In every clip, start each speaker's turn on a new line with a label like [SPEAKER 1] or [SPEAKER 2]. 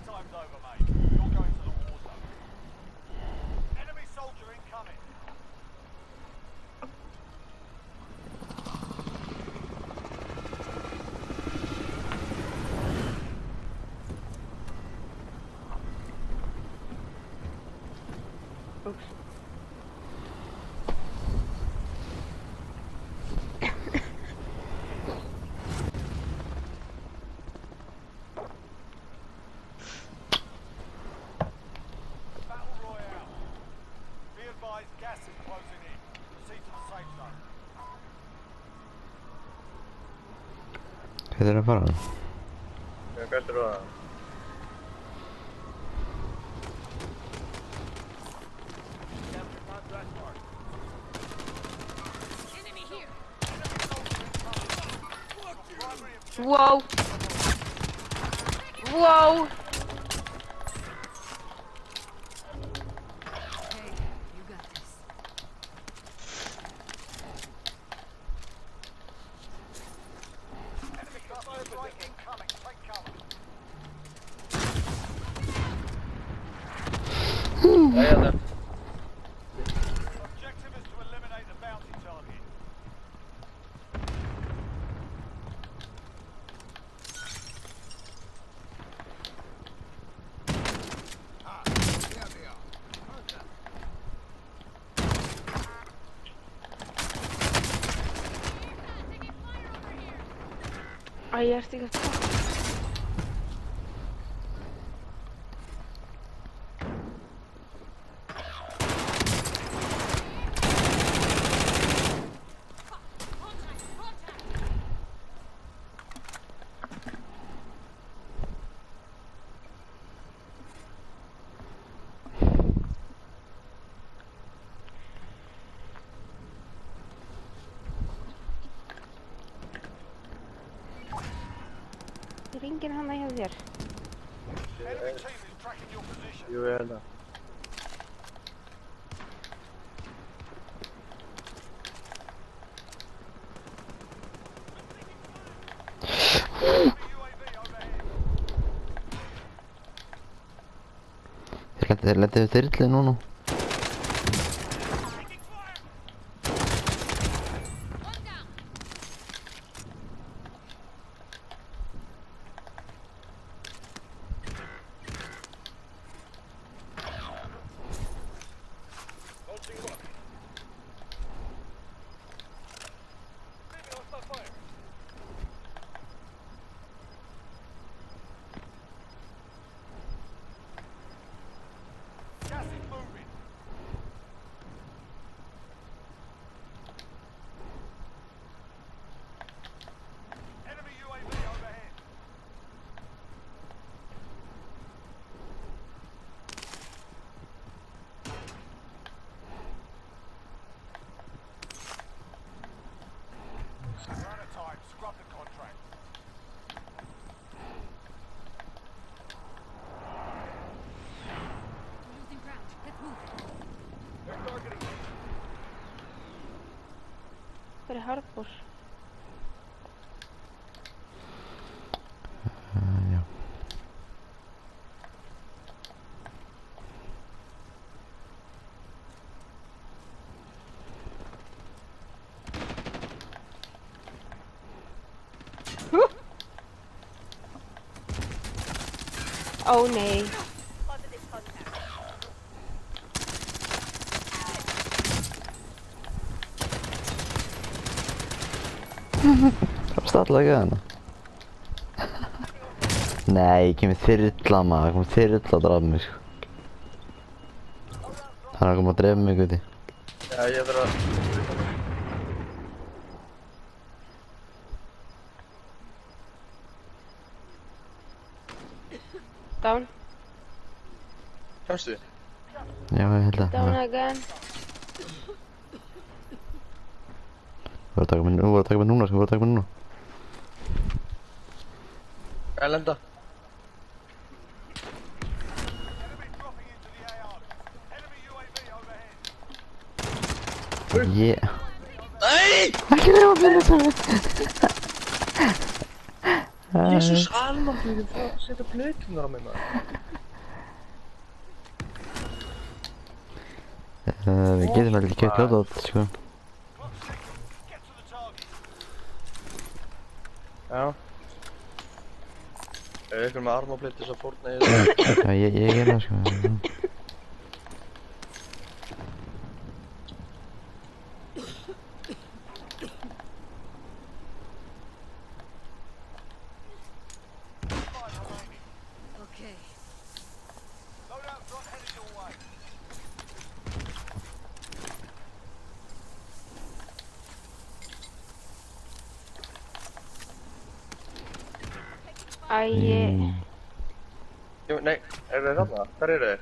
[SPEAKER 1] Playtime's over, mate. You're going to the war zone. Enemy soldier incoming.
[SPEAKER 2] Oops.
[SPEAKER 1] Battle Royale. Be advised, gas is closing in. Proceed to the safe zone.
[SPEAKER 3] Hvað er að fara?
[SPEAKER 4] Hvert er það?
[SPEAKER 2] Whoa! Whoa!
[SPEAKER 5] Hey, you got this.
[SPEAKER 1] Enemy cluster strike incoming. Take cover.
[SPEAKER 4] Jæja það.
[SPEAKER 1] Objective is to eliminate the bounty target.
[SPEAKER 2] Æ, ég ert ekki að taka. Það er enginn hana hjá þér.
[SPEAKER 1] Enemy team is tracking your position.
[SPEAKER 4] Jú, ég held að.
[SPEAKER 1] Enemy UAV overhead.
[SPEAKER 3] Þeir lendið við þyrlið núna.
[SPEAKER 1] Launching rocket. Leaving hostile fire. Gas is moving. Enemy UAV overhead. We're out of time. Scrub the contract.
[SPEAKER 5] We're losing ground. Let's move.
[SPEAKER 1] They're targeting me.
[SPEAKER 2] Það er hardbúr.
[SPEAKER 3] Já.
[SPEAKER 2] Ó nei.
[SPEAKER 3] Það stalla ekki hana. Nei, kemur þyrla maður, kemur þyrla að drafa mig sko. Hann er að koma að drefa mig úti.
[SPEAKER 4] Já, ég þarf að...
[SPEAKER 2] Down.
[SPEAKER 4] Kemstu?
[SPEAKER 3] Já, ég held að.
[SPEAKER 2] Down again.
[SPEAKER 3] Þú voru að taka mig núna, sko, þú voru að taka mig núna.
[SPEAKER 4] Hvað er lenda?
[SPEAKER 1] Enemy dropping into the AR. Enemy UAV overhead.
[SPEAKER 4] Nei!
[SPEAKER 3] Ekki reyfa fyrir þetta.
[SPEAKER 4] Jesus, almáttugur, þú får setja blötunar á mig, maður.
[SPEAKER 3] Við getum vel ekki keitt ljóta sko.
[SPEAKER 1] Clock's ticking. Get to the target.
[SPEAKER 4] Já. Er ykkur með armablittis að fórna í þessu?
[SPEAKER 3] Já, ég er það sko.
[SPEAKER 5] Okay.
[SPEAKER 1] Loadout drop headed your way.
[SPEAKER 2] Æ,
[SPEAKER 4] Jú, nei, eru þeir þarna? Hvar eru þeir?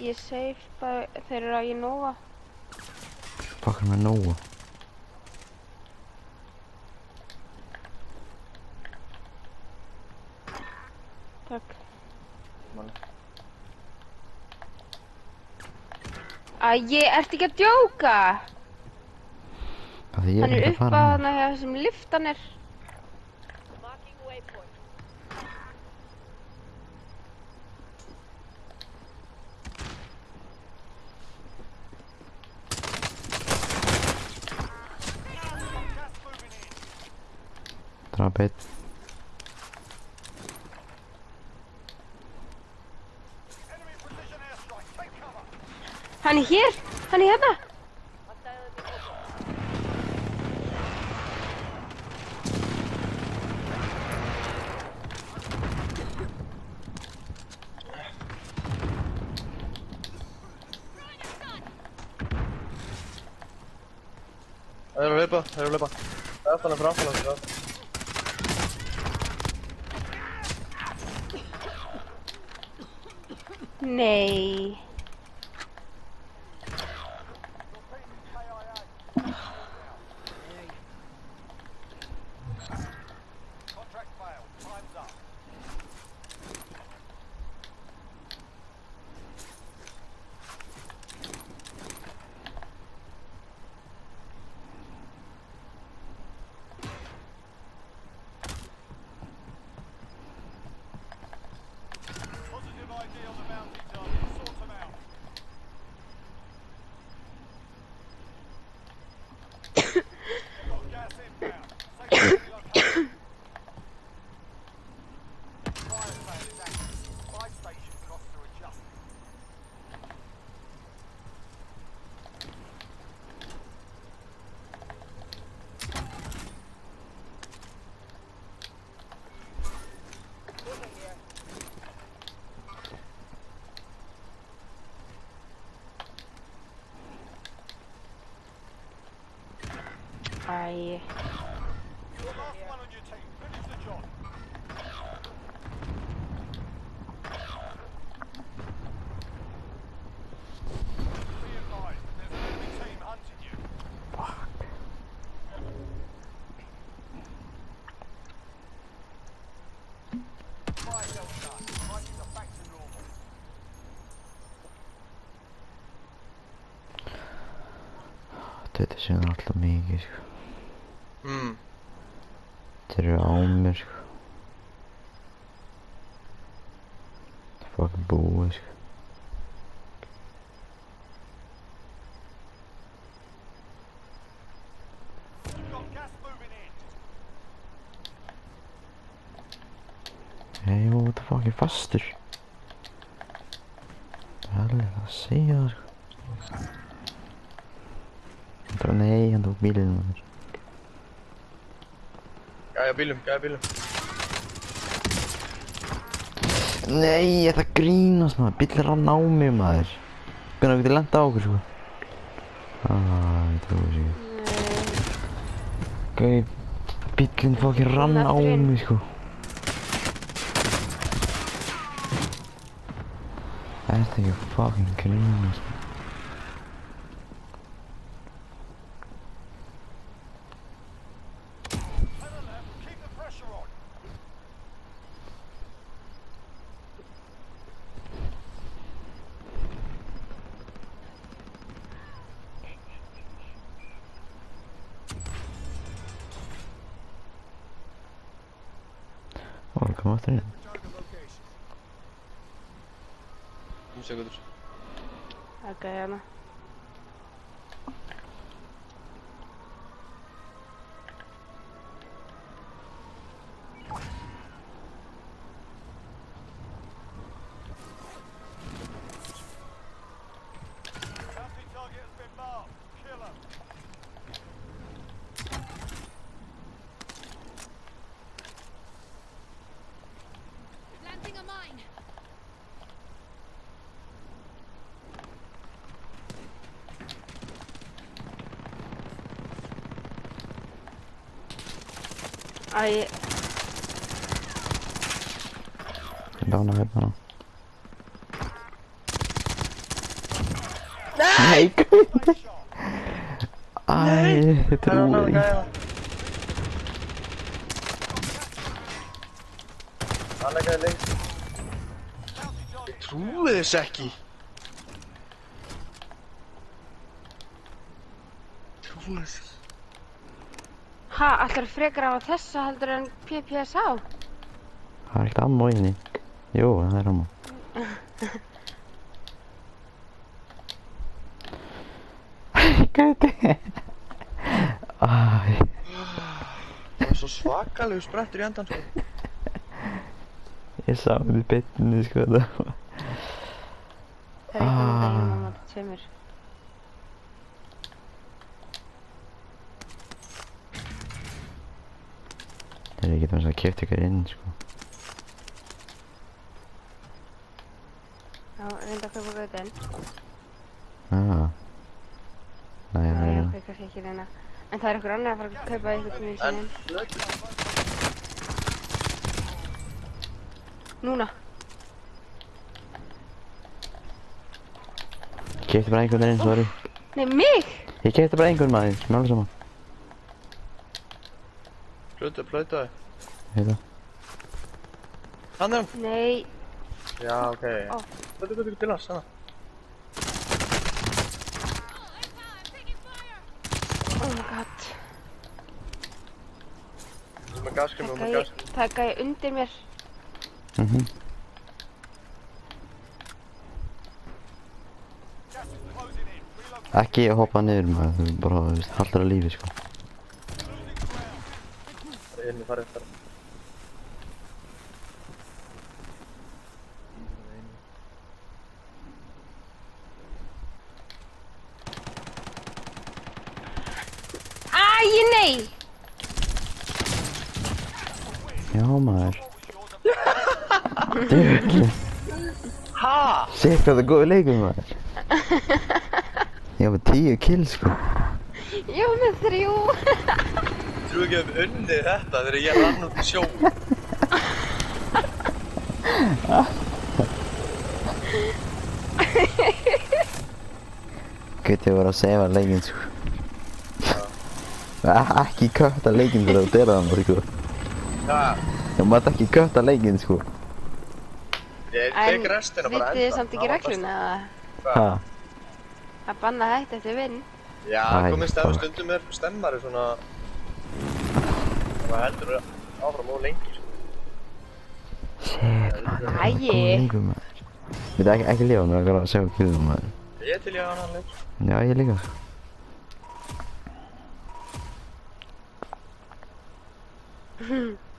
[SPEAKER 2] ég safe bara, þeir eru að ég nóga.
[SPEAKER 3] Fuck með nógu.
[SPEAKER 2] Takk.
[SPEAKER 4] Man.
[SPEAKER 2] Æ, ertu ekki að djóka?
[SPEAKER 3] Af því ég
[SPEAKER 2] Hann
[SPEAKER 3] er
[SPEAKER 2] er
[SPEAKER 3] ekki að
[SPEAKER 2] upp að
[SPEAKER 3] fara
[SPEAKER 2] hana hjá þessum liftan er.
[SPEAKER 1] Gas moving in.
[SPEAKER 3] Drap eitt.
[SPEAKER 1] Enemy precision airstrike. Take cover.
[SPEAKER 2] Hann er hér, hann er hérna.
[SPEAKER 4] Þeir eru að hlaupa, þeir eru að hlaupa. Aftan er framfælan, sko.
[SPEAKER 2] Nei.
[SPEAKER 1] Contract failed. Time's up. Positive ID on the bounty target. Sort them out. Got gas inbound. Secondary location. Fire sale is active. Buy station costs are adjusted.
[SPEAKER 2] Æ.
[SPEAKER 1] You're the last one on your team. Finish the job. Be advised, there's an enemy team hunting you. Fire cell done. Prices are back to normal.
[SPEAKER 3] Þetta sé alltaf mikið sko. Þeir eru á mér sko. Það er fucking búið sko.
[SPEAKER 1] You've got gas moving in.
[SPEAKER 3] Hey, what the fuck, ég er fastur. Það er alveg að segja það sko. Nei, hann tók bílinn maður.
[SPEAKER 4] Gæja bílum, gæja bílum.
[SPEAKER 3] Nei, þetta grínast maður, bílinn rann á mig maður. Hvernig getið lent á okkur sko. Ég trúi þessu ekki. Gæi, bílinn fucking rann á mig sko. Þetta er ekki fucking grínast maður.
[SPEAKER 1] To the left, keep the pressure on.
[SPEAKER 3] aftur inn.
[SPEAKER 4] Sekundur.
[SPEAKER 2] Ok, hérna.
[SPEAKER 1] Bounty target has been marked. Kill him.
[SPEAKER 5] Planting a mine.
[SPEAKER 2] Æ,
[SPEAKER 3] Hérna. Nei, guð. Æ, ég trúi því.
[SPEAKER 4] Hann leikaði lengst. Ég trúi þess ekki. Trúi þess ekki.
[SPEAKER 2] ha, ætlar frekar á þessa heldur en PPSA?
[SPEAKER 3] Það er ekkert ammo í henni. Jú, það er ammo. Gæti. Æ,
[SPEAKER 4] Það er svo svakalegu sprettur í endan, sko.
[SPEAKER 3] ég sá þetta í beinni, sko, þetta.
[SPEAKER 2] Það er ekki mútið hérna á móti tveimur.
[SPEAKER 3] Þeir getum þess að keypt ykkur inn, sko.
[SPEAKER 2] Já, reynda að kaupa gautinn.
[SPEAKER 3] Ah. Nei, það
[SPEAKER 2] Nei,
[SPEAKER 3] er
[SPEAKER 2] ok, kannski ekki reyna. En það er okkur annað að fara að kaupa eitthvað til
[SPEAKER 4] En
[SPEAKER 2] mín.
[SPEAKER 4] flötur.
[SPEAKER 2] Núna.
[SPEAKER 3] Ég keypti bara einhvern inn, sorry.
[SPEAKER 2] Nei, mig!
[SPEAKER 3] Ég keypti bara einhvern maður, sem er alveg saman.
[SPEAKER 4] Flötaði.
[SPEAKER 3] Heita.
[SPEAKER 4] Hann er hann.
[SPEAKER 2] Nei.
[SPEAKER 4] Já, ok.
[SPEAKER 2] Ó.
[SPEAKER 4] Hvað til hans, hann?
[SPEAKER 2] Oh my god.
[SPEAKER 4] Þú með gaskrimi, þú með gaskrimi.
[SPEAKER 2] Það er gæði undir mér.
[SPEAKER 3] Mhm.
[SPEAKER 1] Gas is closing in. Relocate.
[SPEAKER 3] Ekki hoppa niður maður, þú bara, þú veist, haldur á lífi, sko.
[SPEAKER 4] Farið.
[SPEAKER 2] Æ, nei!
[SPEAKER 3] Já maður. Djöfull.
[SPEAKER 4] Ha?
[SPEAKER 3] Sér hvað það er góður leikur maður. Ég var með 10 kills, sko.
[SPEAKER 2] Ég var með 3.
[SPEAKER 4] Þú ekki að við unnið þetta þegar ég rann út í sjó.
[SPEAKER 3] Gutti var að sefa leikinn, sko. Ekki kötta leikinn þegar þú derað hann, sko.
[SPEAKER 4] Ha?
[SPEAKER 3] Þú mátt ekki kötta leikinn, sko.
[SPEAKER 4] Ég tek restina bara
[SPEAKER 2] vitið þið samt ekki regluna eða?
[SPEAKER 3] Ha?
[SPEAKER 2] Að banna þetta eftir vinn?
[SPEAKER 4] Já,
[SPEAKER 3] Æ,
[SPEAKER 4] komið
[SPEAKER 3] fuck.
[SPEAKER 4] stundum er stemmari svona. Það heldur áfram og lengi, sko.
[SPEAKER 3] Sér maður, það var
[SPEAKER 2] Æi.
[SPEAKER 3] góður leikur maður. Við það ekki lifa, mér var að segja killum maður.
[SPEAKER 4] Ég til ég að hann leik.
[SPEAKER 3] Já, ég líka, sko.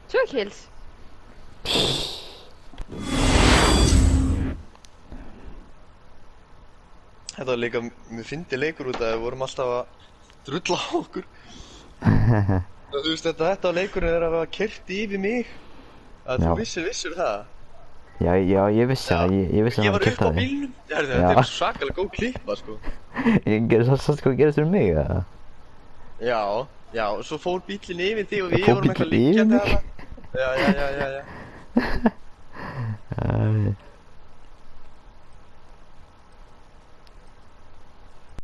[SPEAKER 2] Tvö kills.
[SPEAKER 4] Þetta var líka, mér fyndi leikur út að við vorum alltaf að drulla á okkur. Þú veist þetta var leikurinn þegar það var kert yfir mig. Að
[SPEAKER 3] Já.
[SPEAKER 4] þú vissir það.
[SPEAKER 3] Já, ég vissi það, ég vissi að
[SPEAKER 4] Ég
[SPEAKER 3] hann
[SPEAKER 4] var upp á
[SPEAKER 3] keypti þig.
[SPEAKER 4] bílnum. Þetta
[SPEAKER 3] Já.
[SPEAKER 4] er svakalega góð klippa, sko.
[SPEAKER 3] Ég gerði svo hvað gerðist fyrir mig, eða?
[SPEAKER 4] Já, svo fór bílinn yfir þig og
[SPEAKER 3] Fór
[SPEAKER 4] við vorum eitthvað
[SPEAKER 3] bíllinn yfir
[SPEAKER 4] liggjandi
[SPEAKER 3] mig?
[SPEAKER 4] þarna. Já.
[SPEAKER 3] Æ,